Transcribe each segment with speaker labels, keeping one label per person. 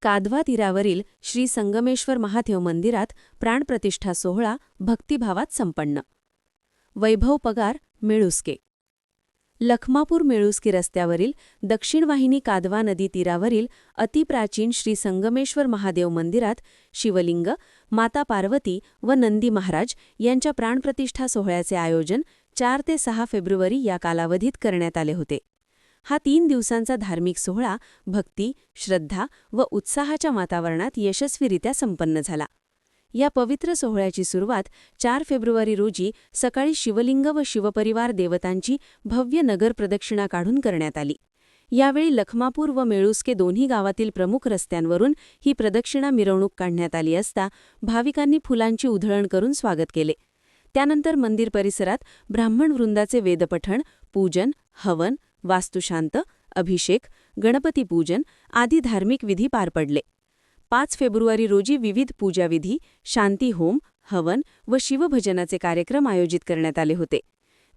Speaker 1: कादवा तीरावरील श्री संगमेश्वर महादेव मंदिरात प्राणप्रतिष्ठा सोहळा भक्तिभावात संपन्न. वैभव पगार, मेळुस्के. लखमापूर मेळुस्के रस्त्यावरील दक्षिण वाहिनी कादवा नदी तीरावरील अतिप्राचीन श्री संगमेश्वर महादेव मंदिरात शिवलिंग, माता पार्वती व नंदी महाराज यांच्या प्राणप्रतिष्ठा सोहळ्याचे आयोजन 4 ते 6 फेब्रुवारी या कालावधीत करण्यात आले होते. हा 3 दिवसांचा धार्मिक सोहळा भक्ती, श्रद्धा व उत्साहाच्या वातावरणात यशस्वीरित्या संपन्न झाला. या पवित्र सोहळ्याची सुरुवात 4 फेब्रुवारी रोजी सकाळी शिवलिंग व शिवपरिवार देवतांची भव्य नगर प्रदक्षिणा काढून करण्यात आली. यावेळी लखमापूर व मेळुस्के दोन्ही गावातील प्रमुख रस्त्यांवरून ही प्रदक्षिणा मिरवणूक काढण्यात आली असता भाविकांनी फुलांची उधळण करून स्वागत केले. त्यानंतर मंदिर परिसरात ब्राह्मण वृंदाचे वेदपठण, पूजन, हवन, वास्तुशांत, अभिषेक, गणपती पूजन आदी धार्मिक विधी पार पडले. 5 फेब्रुवारी रोजी विविध पूजाविधी, शांतीहोम, हवन व शिवभजनाचे कार्यक्रम आयोजित करण्यात आले होते.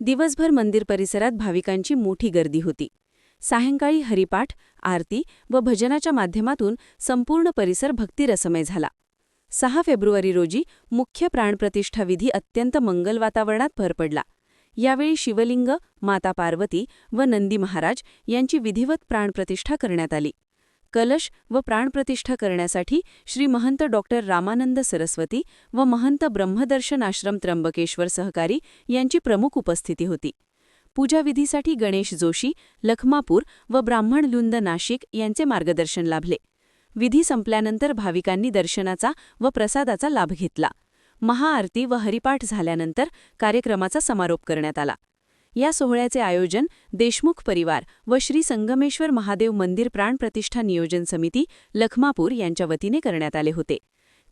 Speaker 1: दिवसभर मंदिर परिसरात भाविकांची मोठी गर्दी होती. सायंकाळी हरिपाठ, आरती व भजनाच्या माध्यमातून संपूर्ण परिसर भक्तिरसमय झाला. 6 फेब्रुवारी रोजी मुख्य प्राणप्रतिष्ठा विधी अत्यंत मंगल वातावरणात पार पडला. यावेळी शिवलिंग, माता पार्वती व नंदी महाराज यांची विधिवत प्राणप्रतिष्ठा करण्यात आली. कलश व प्राणप्रतिष्ठा करण्यासाठी श्री महंत डॉक्टर रामानंद सरस्वती व महंत ब्रह्मदर्शन आश्रम त्र्यंबकेश्वर सहकारी यांची प्रमुख उपस्थिती होती. पूजाविधीसाठी गणेश जोशी, लखमापूर व ब्राह्मण लुंद नाशिक यांचे मार्गदर्शन लाभले. विधी संपल्यानंतर भाविकांनी दर्शनाचा व प्रसादाचा लाभ घेतला. महाआरती व हरिपाठ झाल्यानंतर कार्यक्रमाचा समारोप करण्यात आला. या सोहळ्याचे आयोजन देशमुख परिवार व श्री संगमेश्वर महादेव मंदिर प्राणप्रतिष्ठा नियोजन समिती, लखमापूर यांच्या वतीने करण्यात आले होते.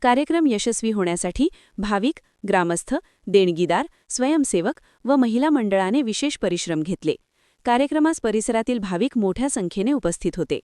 Speaker 1: कार्यक्रम यशस्वी होण्यासाठी भाविक, ग्रामस्थ, देणगीदार, स्वयंसेवक व महिला मंडळाने विशेष परिश्रम घेतले. कार्यक्रमास परिसरातील भाविक मोठ्या संख्येने उपस्थित होते.